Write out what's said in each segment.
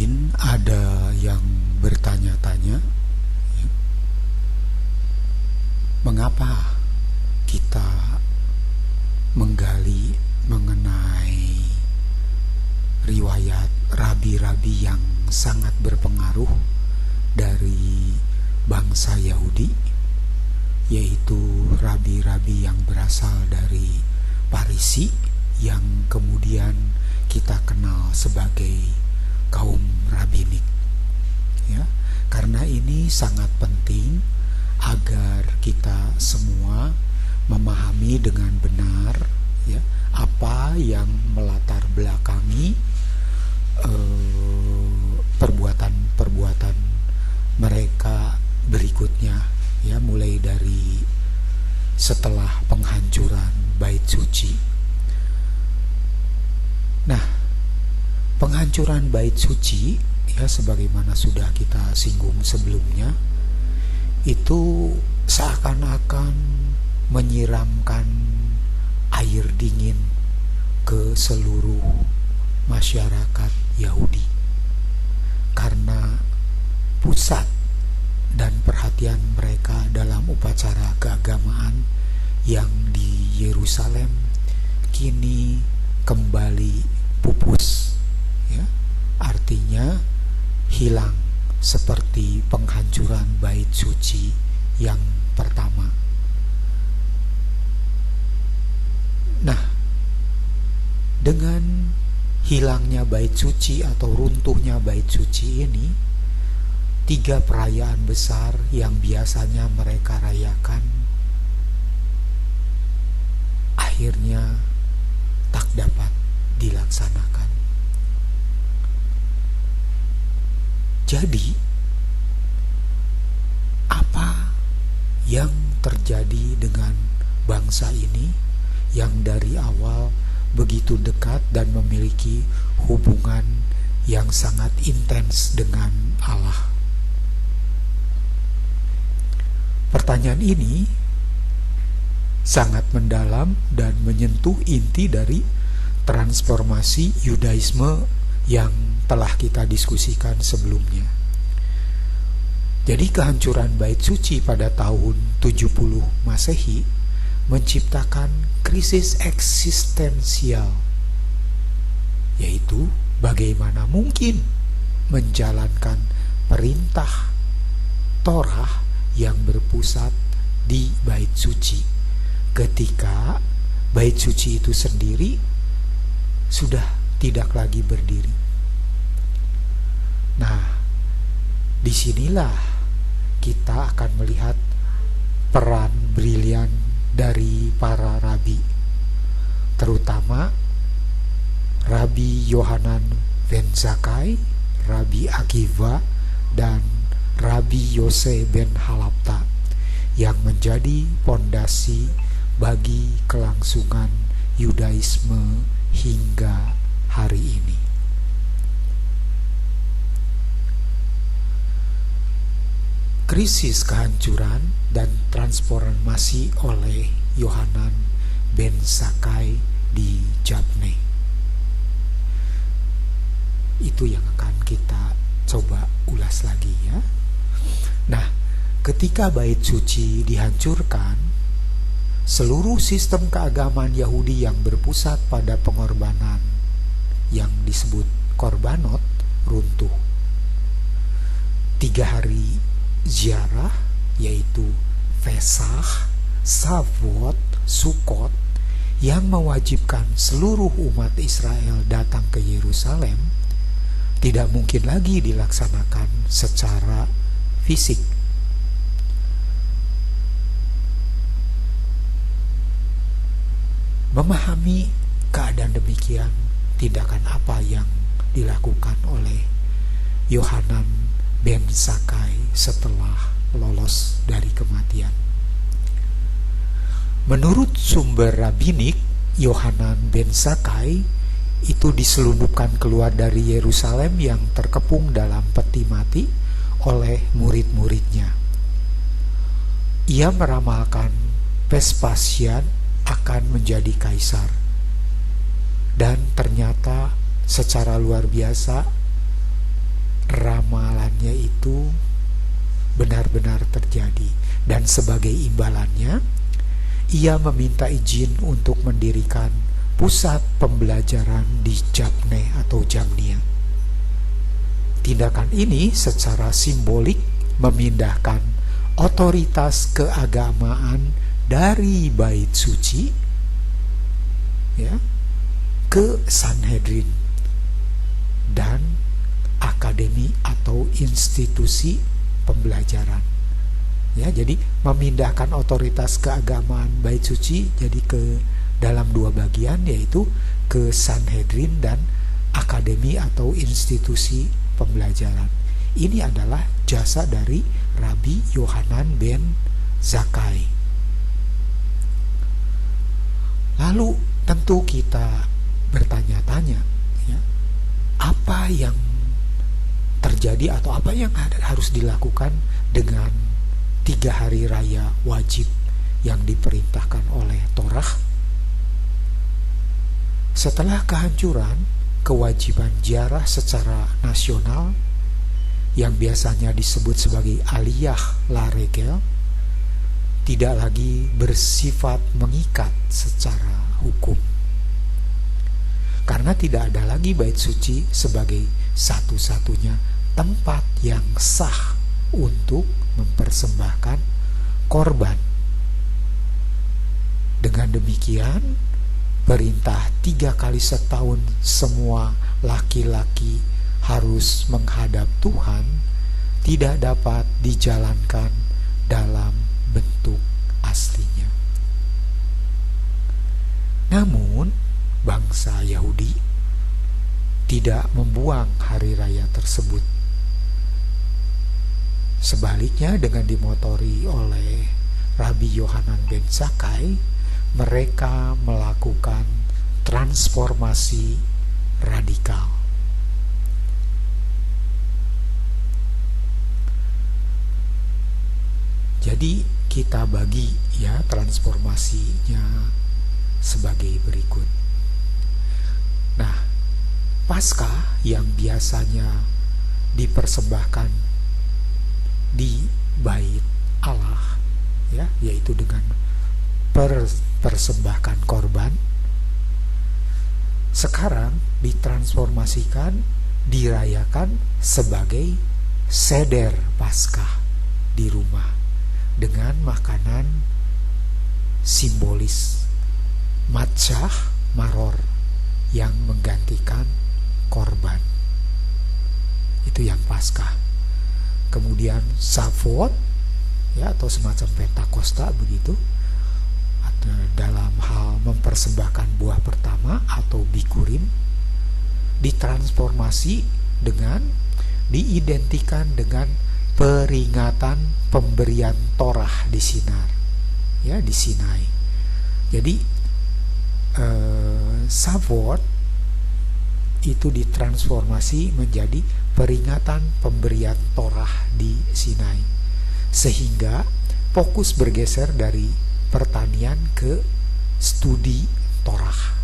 Mungkin ada yang bertanya-tanya, ya, mengapa kita menggali mengenai riwayat rabi-rabi yang sangat berpengaruh dari bangsa Yahudi, yaitu rabi-rabi yang berasal dari Parisi yang kemudian kita kenal sebagai kaum rabinik, ya. Karena ini sangat penting agar kita semua memahami dengan benar, ya, apa yang melatar belakangi perbuatan-perbuatan mereka berikutnya, ya, mulai dari setelah penghancuran bait suci. Nah, penghancuran bait suci, ya, sebagaimana sudah kita singgung sebelumnya, itu seakan-akan menyiramkan air dingin ke seluruh masyarakat Yahudi, karena pusat dan perhatian mereka dalam upacara keagamaan yang di Yerusalem kini kembali pupus, ya, artinya hilang seperti penghancuran bait suci yang pertama. Nah, dengan hilangnya bait suci atau runtuhnya bait suci ini, 3 perayaan besar yang biasanya mereka rayakan akhirnya tak dapat dilaksanakan. Jadi, apa yang terjadi dengan bangsa ini yang dari awal begitu dekat dan memiliki hubungan yang sangat intens dengan Allah? Pertanyaan ini sangat mendalam dan menyentuh inti dari transformasi Yudaisme yang telah kita diskusikan sebelumnya. Jadi kehancuran bait suci pada tahun 70 Masehi menciptakan krisis eksistensial, yaitu bagaimana mungkin menjalankan perintah Torah yang berpusat di bait suci ketika bait suci itu sendiri sudah tidak lagi berdiri. Nah, disinilah kita akan melihat peran brilian dari para rabi, terutama Rabi Yohanan ben Zakkai, Rabi Akiva, dan Rabi Yose ben Halapta, yang menjadi pondasi bagi kelangsungan Yudaisme hingga hari ini. Krisis kehancuran dan transformasi oleh Yohanan ben Zakkai di Yabne, itu yang akan kita coba ulas lagi, ya. Nah, ketika bait suci dihancurkan, seluruh sistem keagamaan Yahudi yang berpusat pada pengorbanan yang disebut korbanot runtuh. 3 hari ziarah, yaitu Pesach, Shavuot, Sukkot, yang mewajibkan seluruh umat Israel datang ke Yerusalem, tidak mungkin lagi dilaksanakan secara fisik. Memahami keadaan demikian, tindakan apa yang dilakukan oleh Yohanan ben Zakkai setelah lolos dari kematian? Menurut sumber rabbinik, Yohanan ben Zakkai itu diselundupkan keluar dari Yerusalem yang terkepung dalam peti mati oleh murid-muridnya. Ia meramalkan Vespasian akan menjadi kaisar, dan ternyata secara luar biasa ramalannya itu benar-benar terjadi. Dan sebagai imbalannya, ia meminta izin untuk mendirikan pusat pembelajaran di Jabneh atau Jamnia. Tindakan ini secara simbolik memindahkan otoritas keagamaan dari bait suci, ya, ke Sanhedrin dan akademi atau institusi pembelajaran. Ya, jadi memindahkan otoritas keagamaan bait suci jadi ke dalam dua bagian, yaitu ke Sanhedrin dan akademi atau institusi pembelajaran. Ini adalah jasa dari Rabbi Yohanan ben Zakkai. Lalu tentu kita bertanya-tanya, ya, apa yang terjadi atau apa yang harus dilakukan dengan 3 hari raya wajib yang diperintahkan oleh Torah? Setelah kehancuran kewajiban ziarah secara nasional yang biasanya disebut sebagai aliyah laregel tidak lagi bersifat mengikat secara hukum, karena tidak ada lagi bait suci sebagai satu-satunya tempat yang sah untuk mempersembahkan korban. Dengan demikian, perintah 3 kali setahun semua laki-laki harus menghadap Tuhan tidak dapat dijalankan dalam bentuk aslinya. Namun, bangsa Yahudi tidak membuang hari raya tersebut. Sebaliknya, dengan dimotori oleh Rabbi Yohanan ben Zakkai, mereka melakukan transformasi radikal. Jadi kita bagi, ya, transformasinya sebagai berikut. Nah, Paskah yang biasanya dipersembahkan di bait Allah, ya, yaitu dengan persembahkan korban, sekarang ditransformasikan, dirayakan sebagai seder Paskah di rumah dengan makanan simbolis matzah maror yang menggantikan korban. Itu yang Paskah. Kemudian Shavuot, ya, atau semacam Pentakosta begitu, dalam hal mempersembahkan buah pertama atau bikurim, ditransformasi dengan diidentikan dengan peringatan pemberian Torah di Sinar, ya, di Sinai. Jadi Shavuot itu ditransformasi menjadi peringatan pemberian Torah di Sinai, sehingga fokus bergeser dari pertanian ke studi Torah.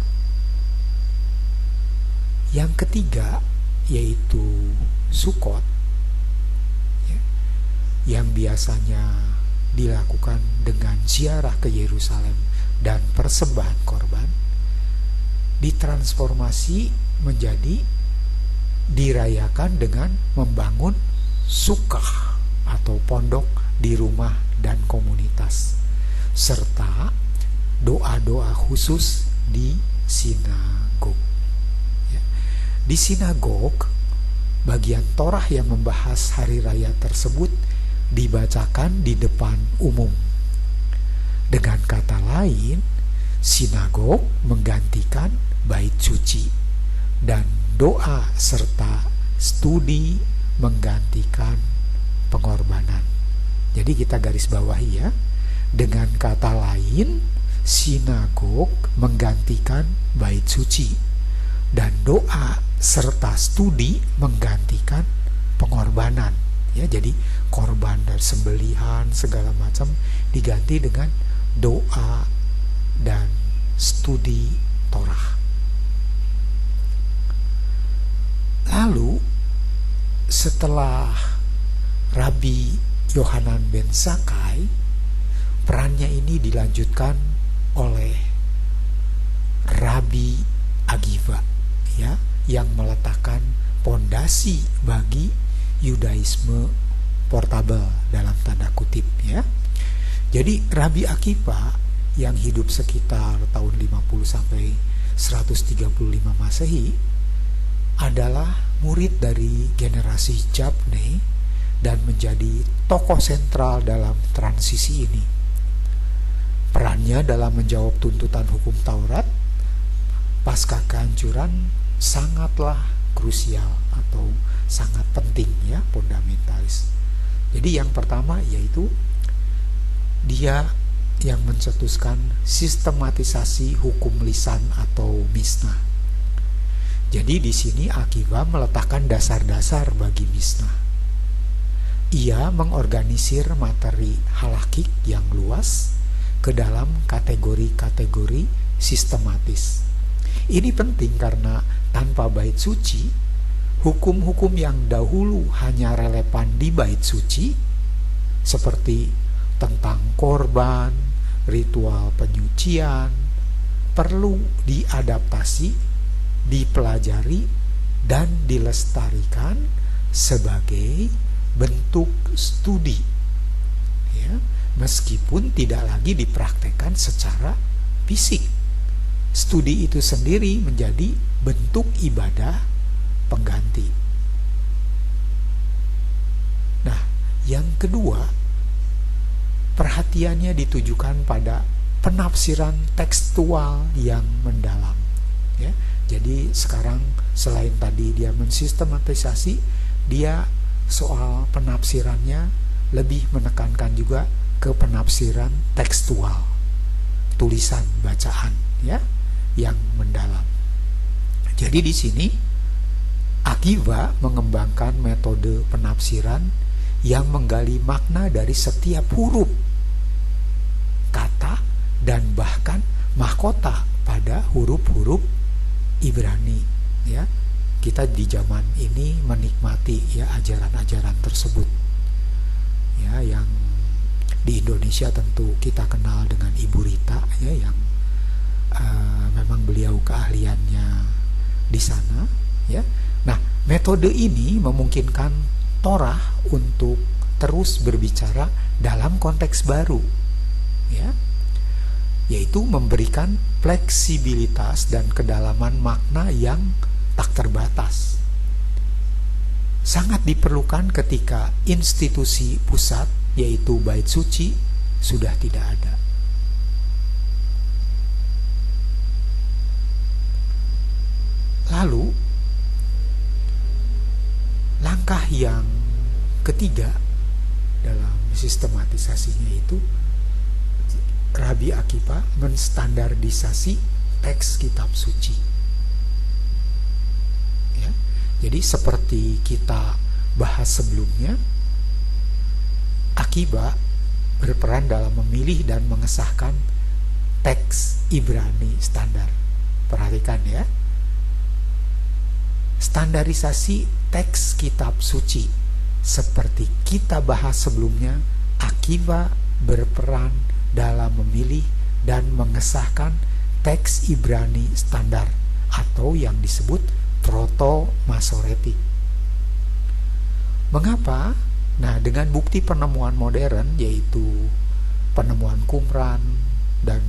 Yang ketiga yaitu Sukot, ya, yang biasanya dilakukan dengan ziarah ke Yerusalem dan persembahan korban, ditransformasi menjadi dirayakan dengan membangun sukah atau pondok di rumah dan komunitas, serta doa-doa khusus di sinagog. Ya. Di sinagog, bagian Torah yang membahas hari raya tersebut dibacakan di depan umum. Dengan kata lain, sinagog menggantikan bait suci dan doa serta studi menggantikan pengorbanan. Jadi kita garis bawahi, ya, dengan kata lain, sinagog menggantikan bait suci dan doa serta studi menggantikan pengorbanan, ya. Jadi korban dan sembelihan segala macam diganti dengan doa dan studi Torah. Lalu setelah Rabbi Yohanan ben Zakkai, perannya ini dilanjutkan oleh Rabbi Akiva, ya, yang meletakkan pondasi bagi Yudaisme portabel dalam tanda kutip, ya. Jadi Rabbi Akiva yang hidup sekitar tahun 50 sampai 135 Masehi adalah murid dari generasi Jabne dan menjadi tokoh sentral dalam transisi ini. Perannya dalam menjawab tuntutan hukum Taurat pasca kehancuran sangatlah krusial atau sangat penting, ya, fundamentalis. Jadi yang pertama yaitu dia yang mencetuskan sistematisasi hukum lisan atau Mishnah. Jadi di sini Akiva meletakkan dasar-dasar bagi Mishnah. Ia mengorganisir materi halakik yang luas ke dalam kategori-kategori sistematis. Ini penting karena tanpa bait suci, hukum-hukum yang dahulu hanya relevan di bait suci, seperti tentang korban, ritual penyucian, perlu diadaptasi, dipelajari, dan dilestarikan sebagai bentuk studi, ya, meskipun tidak lagi dipraktekkan secara fisik. Studi itu sendiri menjadi bentuk ibadah pengganti. Nah, yang kedua, perhatiannya ditujukan pada penafsiran tekstual yang mendalam, ya. Jadi sekarang selain tadi dia mensistematisasi, dia soal penafsirannya lebih menekankan juga ke penafsiran tekstual, tulisan bacaan, ya, yang mendalam. Jadi di sini Akiva mengembangkan metode penafsiran yang menggali makna dari setiap huruf, kata, dan bahkan mahkota pada huruf-huruf Ibrani, ya. Kita di zaman ini menikmati, ya, ajaran-ajaran tersebut, ya, yang di Indonesia tentu kita kenal dengan Ibu Rita, ya, yang memang beliau keahliannya di sana, ya. Nah, metode ini memungkinkan Torah untuk terus berbicara dalam konteks baru, ya, yaitu memberikan fleksibilitas dan kedalaman makna yang tak terbatas. Sangat diperlukan ketika institusi pusat, yaitu bait suci, sudah tidak ada. Lalu langkah yang ketiga dalam sistematisasinya itu Rabbi Akiva menstandardisasi teks kitab suci, ya. Jadi seperti kita bahas sebelumnya, Akiva berperan dalam memilih dan mengesahkan teks Ibrani standar. Perhatikan, ya, standarisasi teks kitab suci seperti kita bahas sebelumnya. Akiva berperan dalam memilih dan mengesahkan teks Ibrani standar atau yang disebut proto-masoretik. Mengapa? Nah, dengan bukti penemuan modern, yaitu penemuan Qumran dan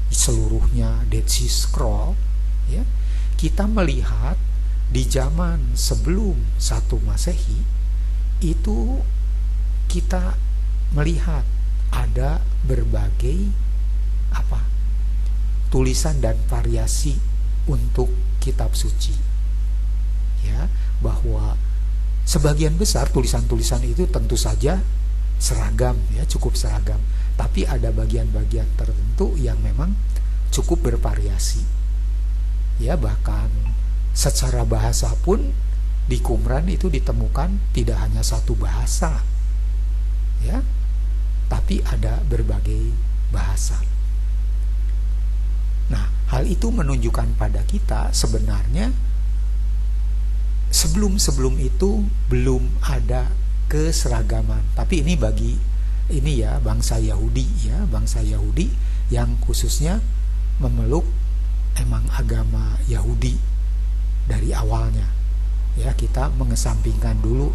seluruhnya Dead Sea Scroll, ya, kita melihat di zaman sebelum 1 Masehi itu kita melihat ada berbagai tulisan dan variasi untuk kitab suci, ya, bahwa sebagian besar tulisan-tulisan itu tentu saja seragam, ya, cukup seragam, tapi ada bagian-bagian tertentu yang memang cukup bervariasi, ya. Bahkan secara bahasa pun di Qumran itu ditemukan tidak hanya satu bahasa, ya, tapi ada berbagai bahasa. Nah, hal itu menunjukkan pada kita sebenarnya sebelum itu belum ada keseragaman. Tapi ini bagi ini ya bangsa Yahudi ya, bangsa Yahudi yang khususnya memeluk emang agama Yahudi dari awalnya. Ya, kita mengesampingkan dulu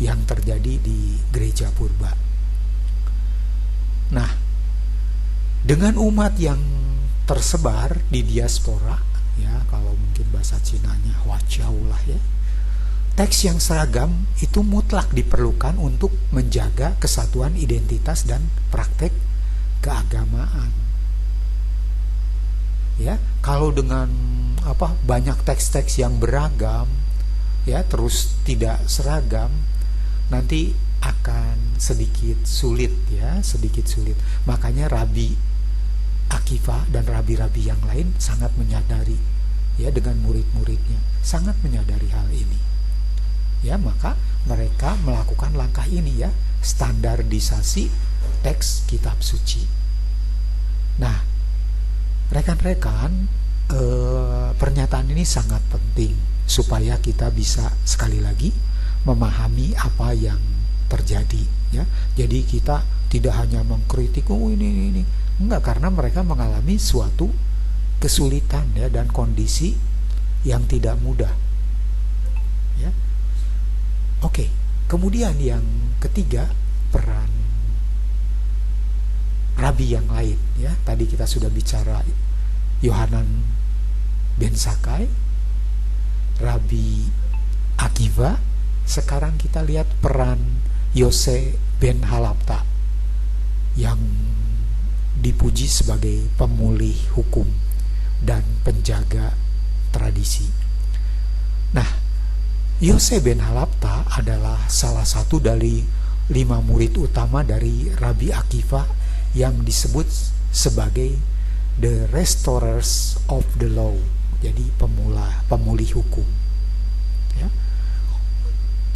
yang terjadi di gereja purba. Nah, dengan umat yang tersebar di diaspora, ya kalau mungkin bahasa Cinanya Huaqiao lah ya, teks yang seragam itu mutlak diperlukan untuk menjaga kesatuan identitas dan praktek keagamaan. Ya, kalau dengan banyak teks-teks yang beragam, ya terus tidak seragam, nanti akan sedikit sulit ya, sedikit sulit. Makanya Rabi Akiva dan rabi-rabi yang lain sangat menyadari ya, dengan murid-muridnya sangat menyadari hal ini. Ya, maka mereka melakukan langkah ini ya, standarisasi teks kitab suci. Nah, rekan-rekan, pernyataan ini sangat penting supaya kita bisa sekali lagi memahami apa yang terjadi ya. Jadi kita tidak hanya mengkritik ini. Enggak, karena mereka mengalami suatu kesulitan ya dan kondisi yang tidak mudah. Ya. Oke, kemudian yang ketiga, peran rabi yang lain ya. Tadi kita sudah bicara Yohanan ben Zakkai, Rabi Akiva. Sekarang kita lihat peran Yose ben Halapta yang dipuji sebagai pemulih hukum dan penjaga tradisi. Nah, Yose ben Halapta adalah salah satu dari 5 murid utama dari Rabi Akiva yang disebut sebagai the restorers of the law. Jadi pemulih hukum. Ya.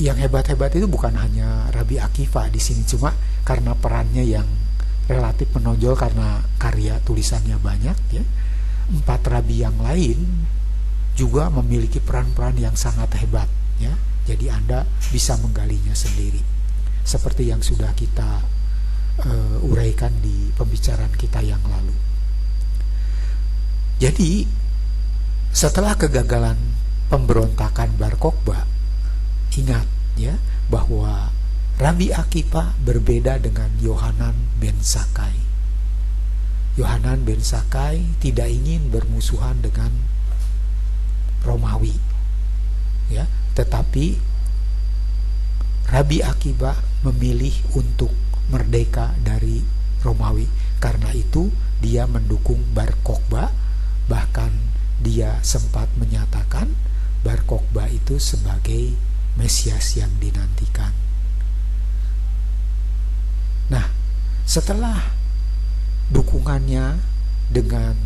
Yang hebat-hebat itu bukan hanya Rabi Akiva di sini, cuma karena perannya yang relatif menonjol karena karya tulisannya banyak ya. 4 rabi yang lain juga memiliki peran-peran yang sangat hebat ya. Jadi Anda bisa menggalinya sendiri seperti yang sudah kita uraikan di pembicaraan kita yang lalu. Jadi setelah kegagalan pemberontakan Bar Kokhba, ingat ya bahwa Rabi Akiva berbeda dengan Yohanan ben Zakkai. Yohanan ben Zakkai tidak ingin bermusuhan dengan Romawi, ya, tetapi Rabi Akiva memilih untuk merdeka dari Romawi. Karena itu dia mendukung Bar Kokhba, bahkan dia sempat menyatakan Bar Kokhba itu sebagai Mesias yang dinantikan. Nah, setelah dukungannya dengan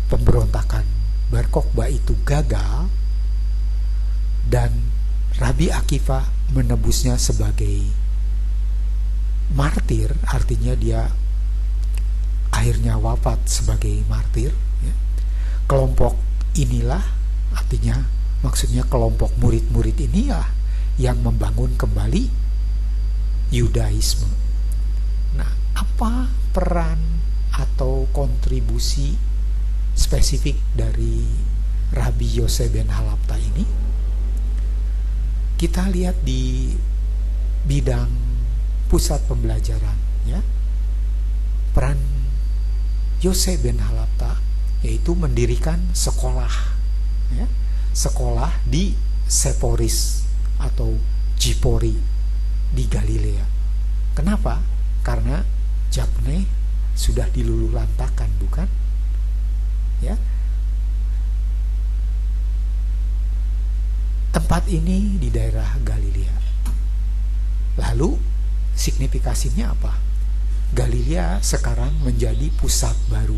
pemberontakan Bar Kokhba itu gagal dan Rabi Akiva menebusnya sebagai martir, artinya dia akhirnya wafat sebagai martir ya. Kelompok inilah, artinya maksudnya kelompok murid-murid inilah yang membangun kembali Yudaisme. Nah, apa peran atau kontribusi spesifik dari Rabi Yose ben Halapta ini? Kita lihat di bidang pusat pembelajaran ya. Peran Yose ben Halapta yaitu mendirikan sekolah ya. Sekolah di Seporis atau Jipori di Galilea. Kenapa? Karena Jabne sudah diluluhlantakan, bukan? Ya. Tempat ini di daerah Galilea. Lalu signifikasinya apa? Galilea sekarang menjadi pusat baru.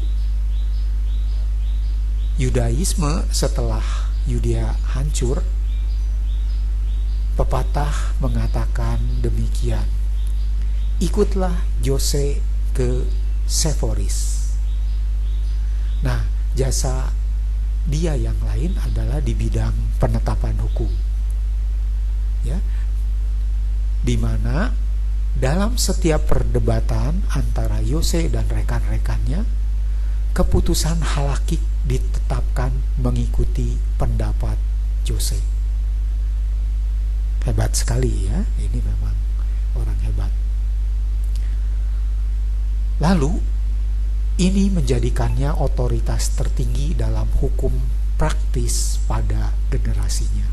Yudaisme setelah Yudea hancur, pepatah mengatakan demikian, ikutlah Yose ke Seporis. Nah, jasa dia yang lain adalah di bidang penetapan hukum, ya, di mana dalam setiap perdebatan antara Yose dan rekan-rekannya, keputusan halakik ditetapkan mengikuti pendapat Yose. Hebat sekali ya, ini memang orang hebat. Lalu ini menjadikannya otoritas tertinggi dalam hukum praktis pada generasinya.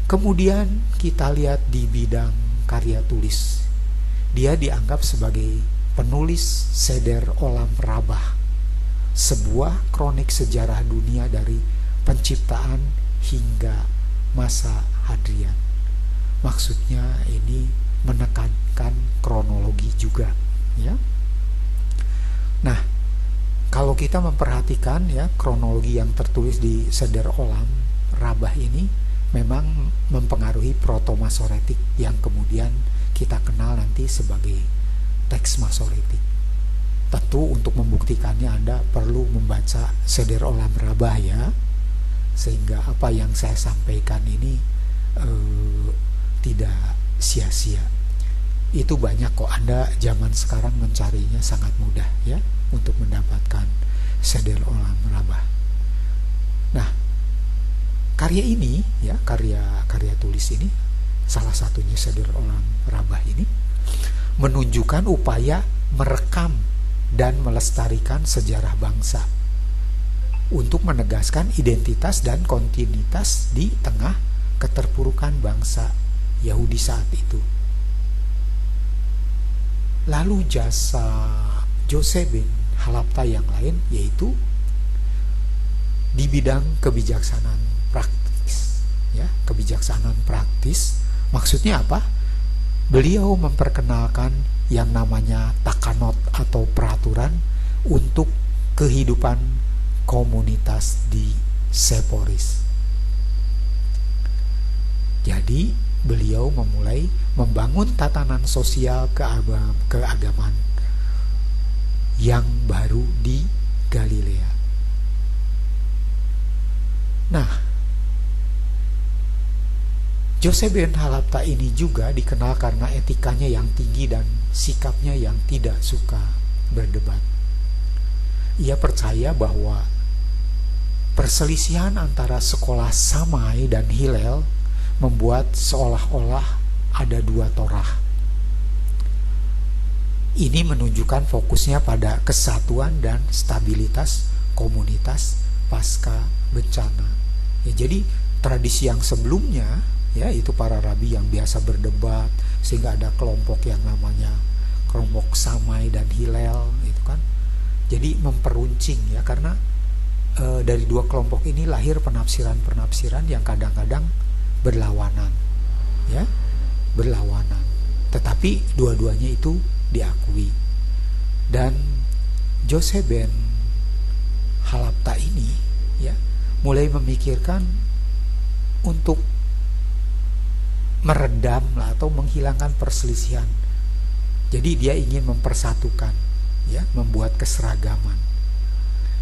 Kemudian kita lihat di bidang karya tulis. Dia dianggap sebagai penulis Seder Olam Rabbah, sebuah kronik sejarah dunia dari penciptaan hingga masa Hadrian. Maksudnya ini menekankan kronologi juga, ya. Nah, kalau kita memperhatikan ya kronologi yang tertulis di Seder Olam Rabbah ini memang mempengaruhi proto-Masoretik yang kemudian kita kenal nanti sebagai teks Masoretik. Tentu untuk membuktikannya Anda perlu membaca Seder Olam Rabbah ya, sehingga apa yang saya sampaikan ini tidak sia-sia. Itu banyak kok, Anda zaman sekarang mencarinya sangat mudah ya untuk mendapatkan Seder Olam Rabbah. Nah, karya ini ya, karya tulis ini, salah satunya Seder Olam Rabbah ini menunjukkan upaya merekam dan melestarikan sejarah bangsa untuk menegaskan identitas dan kontinuitas di tengah keterpurukan bangsa Yahudi saat itu. Lalu jasa Yose bin Halapta yang lain yaitu di bidang kebijaksanaan praktis, ya, kebijaksanaan praktis. Maksudnya apa? Beliau memperkenalkan yang namanya takanot atau peraturan untuk kehidupan komunitas di Seporis. Jadi beliau memulai membangun tatanan sosial keagamaan yang baru di Galilea. Nah, Yose bin Halapta ini juga dikenal karena etikanya yang tinggi dan sikapnya yang tidak suka berdebat. Ia percaya bahwa perselisihan antara sekolah Samai dan Hillel membuat seolah-olah ada dua Torah. Ini menunjukkan fokusnya pada kesatuan dan stabilitas komunitas pasca bencana. Ya, jadi tradisi yang sebelumnya ya itu para rabi yang biasa berdebat sehingga ada kelompok yang namanya kelompok Samai dan Hillel itu kan. Jadi memperuncing ya, karena dari dua kelompok ini lahir penafsiran-penafsiran yang kadang-kadang berlawanan, ya, berlawanan. Tetapi dua-duanya itu diakui. Dan Yose bin Halapta ini, ya, mulai memikirkan untuk meredam atau menghilangkan perselisihan. Jadi dia ingin mempersatukan, ya, membuat keseragaman.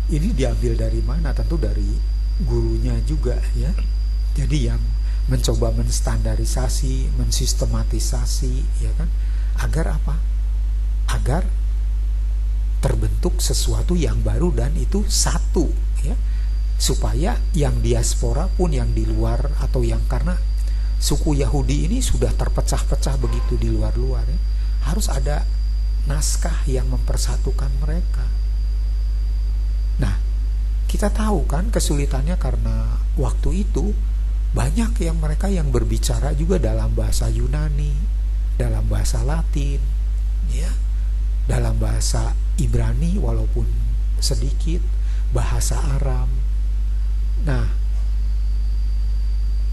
Ini diambil dari mana? Tentu dari gurunya juga, ya. Jadi yang mencoba menstandarisasi, mensistematisasi, ya kan, agar apa? Agar terbentuk sesuatu yang baru dan itu satu, ya, supaya yang diaspora pun, yang di luar atau yang, karena suku Yahudi ini sudah terpecah-pecah begitu di luar-luar, ya, harus ada naskah yang mempersatukan mereka. Nah, kita tahu kan kesulitannya karena waktu itu banyak yang mereka yang berbicara juga dalam bahasa Yunani, dalam bahasa Latin, ya, dalam bahasa Ibrani walaupun sedikit, bahasa Aram. Nah,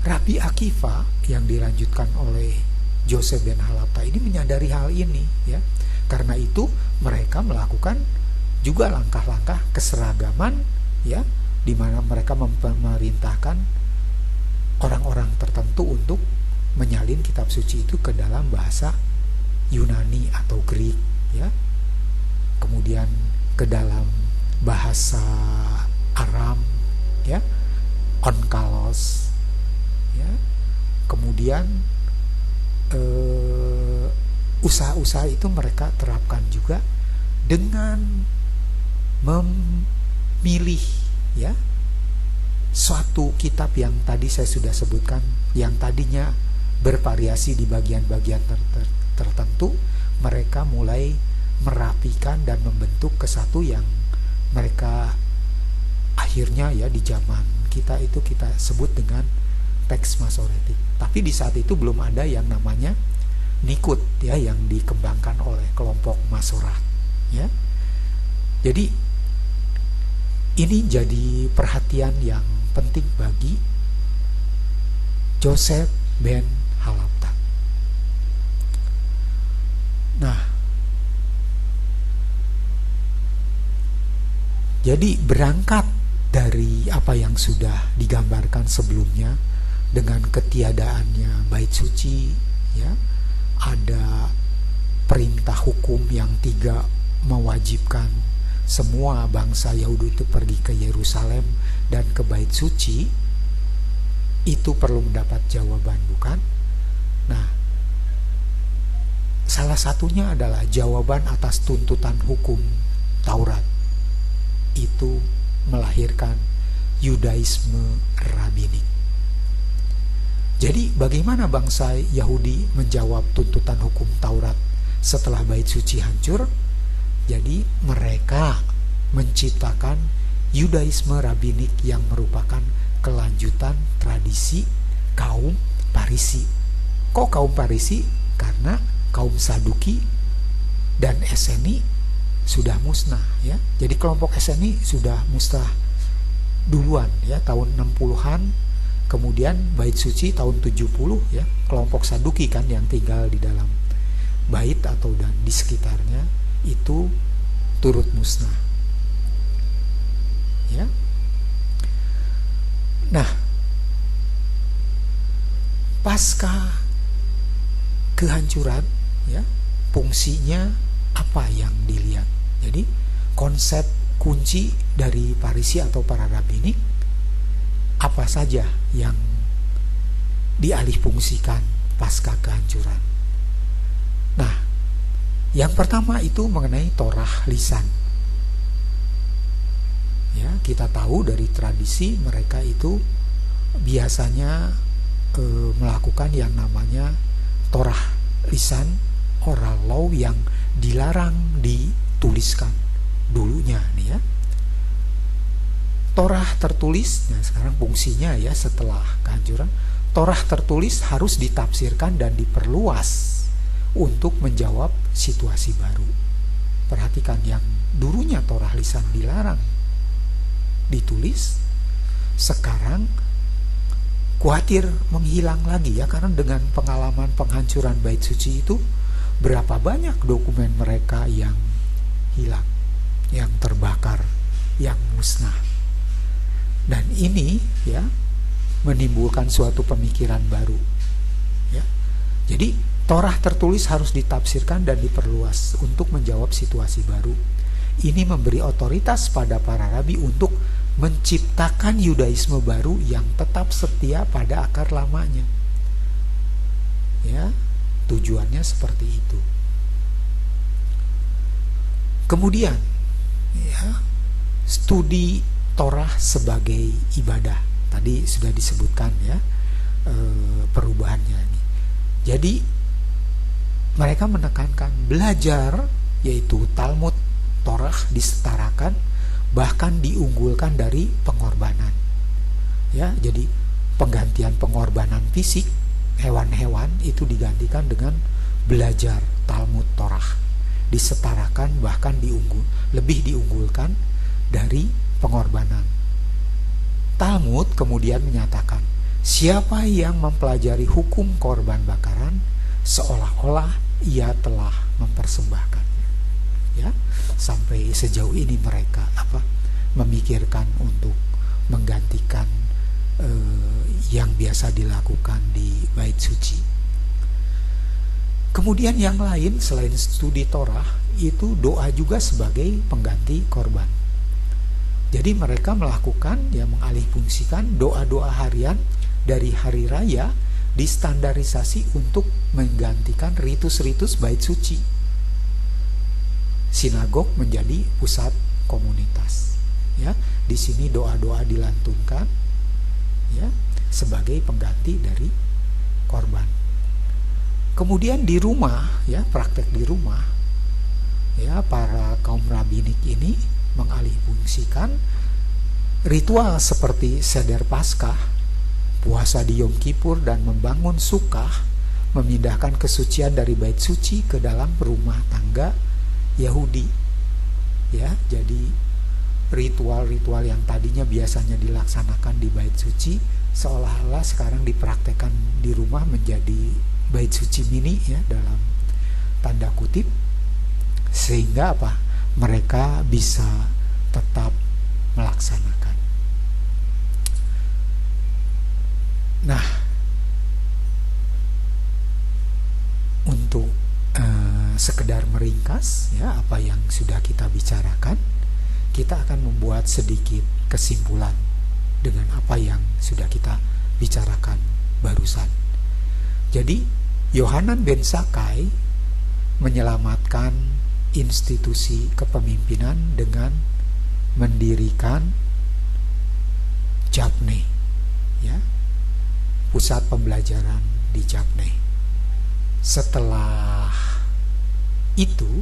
Rabi Akiva yang dilanjutkan oleh Yose bin Halapta ini menyadari hal ini, ya. Karena itu mereka melakukan juga langkah-langkah keseragaman, ya, di mana mereka memerintahkan orang-orang tertentu untuk menyalin kitab suci itu ke dalam bahasa Yunani atau Greek, ya. Kemudian ke dalam bahasa Aram, ya, onkalos, ya. Kemudian usaha-usaha itu mereka terapkan juga dengan memilih, ya, suatu kitab yang tadi saya sudah sebutkan, yang tadinya bervariasi di bagian-bagian tertentu, mereka mulai merapikan dan membentuk ke satu yang mereka akhirnya, ya, di zaman kita itu kita sebut dengan teks Masoretik. Tapi di saat itu belum ada yang namanya Nikut, ya, yang dikembangkan oleh kelompok Masorat, ya. Jadi ini jadi perhatian yang penting bagi Joseph ben Halapta. Nah, jadi berangkat dari apa yang sudah digambarkan sebelumnya dengan ketiadaannya bait suci, ya, ada perintah hukum yang 3 mewajibkan semua bangsa Yahudi itu pergi ke Yerusalem dan ke bait suci, itu perlu mendapat jawaban, bukan? Nah, salah satunya adalah jawaban atas tuntutan hukum Taurat. Itu melahirkan Yudaisme rabbinik. Jadi bagaimana bangsa Yahudi menjawab tuntutan hukum Taurat setelah bait suci hancur? Jadi mereka menciptakan Yudaisme rabbinik yang merupakan kelanjutan tradisi kaum Parisi. Kok kaum Parisi? Karena kaum Saduki dan Eseni sudah musnah, ya. Jadi kelompok Eseni sudah musnah duluan, ya, tahun 60-an. Kemudian bait suci tahun 70, ya. Kelompok Saduki kan yang tinggal di dalam bait atau dan di sekitarnya itu turut musnah, ya. Nah, pasca kehancuran, ya, fungsinya apa yang dilihat? Jadi konsep kunci dari Parisi atau para rabbinik apa saja yang dialihfungsikan pasca kehancuran? Nah, yang pertama itu mengenai Torah lisan. Ya, kita tahu dari tradisi mereka itu biasanya melakukan yang namanya Torah lisan, oral law, yang dilarang dituliskan dulunya, nih, ya. Torah tertulis, nah sekarang fungsinya, ya, setelah kehancuran, Torah tertulis harus ditafsirkan dan diperluas untuk menjawab situasi baru. Perhatikan, yang dulunya Torah lisan dilarang ditulis, sekarang khawatir menghilang lagi, ya, karena dengan pengalaman penghancuran bait suci itu berapa banyak dokumen mereka yang hilang, yang terbakar, yang musnah. Dan ini, ya, menimbulkan suatu pemikiran baru, ya. Jadi Torah tertulis harus ditafsirkan dan diperluas untuk menjawab situasi baru. Ini memberi otoritas pada para rabi untuk menciptakan Yudaisme baru yang tetap setia pada akar lamanya, ya. Tujuannya seperti itu. Kemudian, ya, studi Torah sebagai ibadah tadi sudah disebutkan, ya, perubahannya ini. Jadi mereka menekankan belajar, yaitu Talmud Torah, disetarakan bahkan diunggulkan dari pengorbanan, ya. Jadi penggantian pengorbanan fisik hewan-hewan itu digantikan dengan belajar Talmud Torah, disetarakan bahkan lebih diunggulkan dari pengorbanan. Talmud kemudian menyatakan, siapa yang mempelajari hukum korban bakaran seolah-olah ia telah mempersembahkannya, ya. Sampai sejauh ini mereka memikirkan untuk menggantikan yang biasa dilakukan di bait suci. Kemudian yang lain selain studi Torah itu doa juga sebagai pengganti korban. Jadi mereka melakukan, ya, mengalihfungsikan doa-doa harian dari hari raya distandarisasi untuk menggantikan ritus-ritus bait suci. Sinagog menjadi pusat komunitas. Ya, di sini doa-doa dilantunkan, ya, sebagai pengganti dari korban. Kemudian di rumah, ya, praktek di rumah, ya, para kaum rabbinik ini mengalihfungsikan ritual seperti seder Paskah, puasa di Yom Kippur, dan membangun Sukkah, memindahkan kesucian dari bait suci ke dalam rumah tangga Yahudi. Ya, jadi ritual-ritual yang tadinya biasanya dilaksanakan di bait suci seolah-olah sekarang dipraktekkan di rumah menjadi bait suci mini, ya, dalam tanda kutip, sehingga apa? Mereka bisa tetap melaksanakan. Nah, untuk sekedar meringkas, ya, apa yang sudah kita bicarakan, kita akan membuat sedikit kesimpulan dengan apa yang sudah kita bicarakan barusan. Jadi Yohanan ben Zakkai menyelamatkan institusi kepemimpinan dengan mendirikan Japne, ya, pusat pembelajaran di Japne. Setelah itu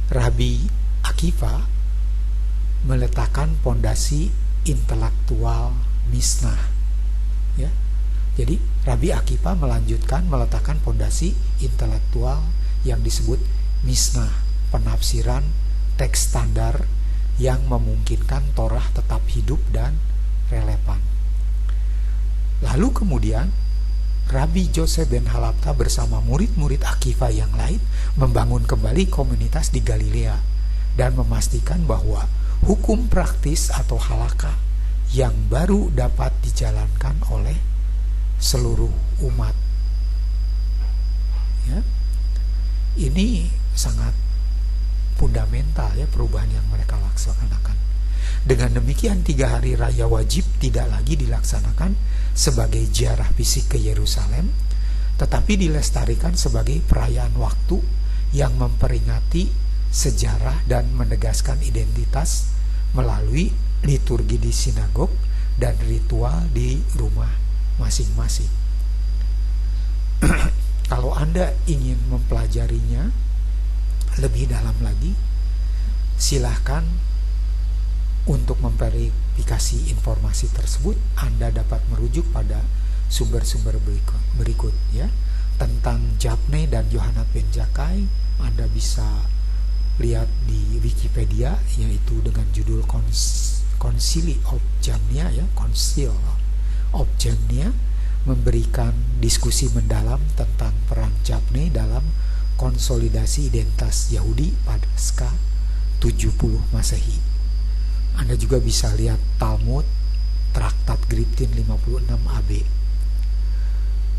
Rabbi Akiva meletakkan pondasi intelektual Mishnah, ya. Jadi Rabbi Akiva meletakkan pondasi intelektual yang disebut Mishnah, penafsiran teks standar yang memungkinkan Torah tetap hidup dan relevan. Lalu kemudian Rabbi Yosef ben Halapta bersama murid-murid Akiva yang lain membangun kembali komunitas di Galilea dan memastikan bahwa hukum praktis atau halakha yang baru dapat dijalankan oleh seluruh umat. Ya, ini sangat fundamental, ya, perubahan yang mereka laksanakan. Dengan demikian 3 hari raya wajib tidak lagi dilaksanakan sebagai ziarah fisik ke Yerusalem, tetapi dilestarikan sebagai perayaan waktu yang memperingati sejarah dan menegaskan identitas melalui liturgi di sinagog dan ritual di rumah masing-masing. Kalau Anda ingin mempelajarinya lebih dalam lagi, silahkan untuk memverifikasi informasi tersebut. Anda dapat merujuk pada sumber-sumber berikut, ya, tentang Japne dan Yohanan ben Zakkai. Anda bisa lihat di Wikipedia, yaitu dengan judul Concili of Jamnia, ya, Council of Jamnia, memberikan diskusi mendalam tentang peran Japne dalam konsolidasi identitas Yahudi pada Paskah 70 Masehi. Anda juga bisa lihat Talmud, Traktat Griptin 56 AB.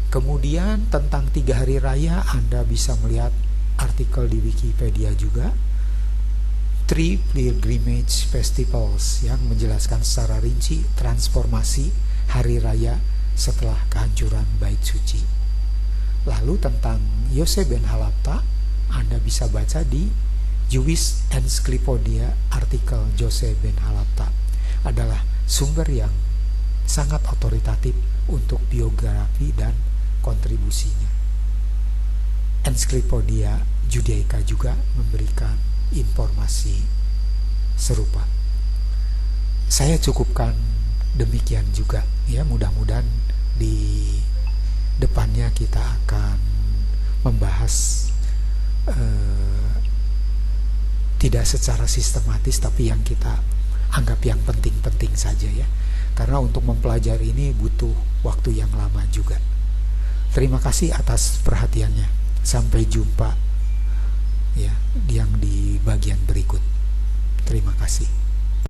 Kemudian tentang 3 hari raya, Anda bisa melihat artikel di Wikipedia juga, 3 Pilgrimage Festivals, yang menjelaskan secara rinci transformasi hari raya setelah kehancuran bait suci. Lalu tentang Yosef ben Halapta, Anda bisa baca di Jewish Encyclopedia. Artikel Yosef ben Halapta adalah sumber yang sangat otoritatif untuk biografi dan kontribusinya. Encyclopedia Judaica juga memberikan informasi serupa. Saya cukupkan demikian juga, ya. Mudah-mudahan di depannya kita akan membahas tidak secara sistematis, tapi yang kita anggap yang penting-penting saja, ya. Karena untuk mempelajari ini butuh waktu yang lama juga. Terima kasih atas perhatiannya. Sampai jumpa, ya, yang di bagian berikut. Terima kasih.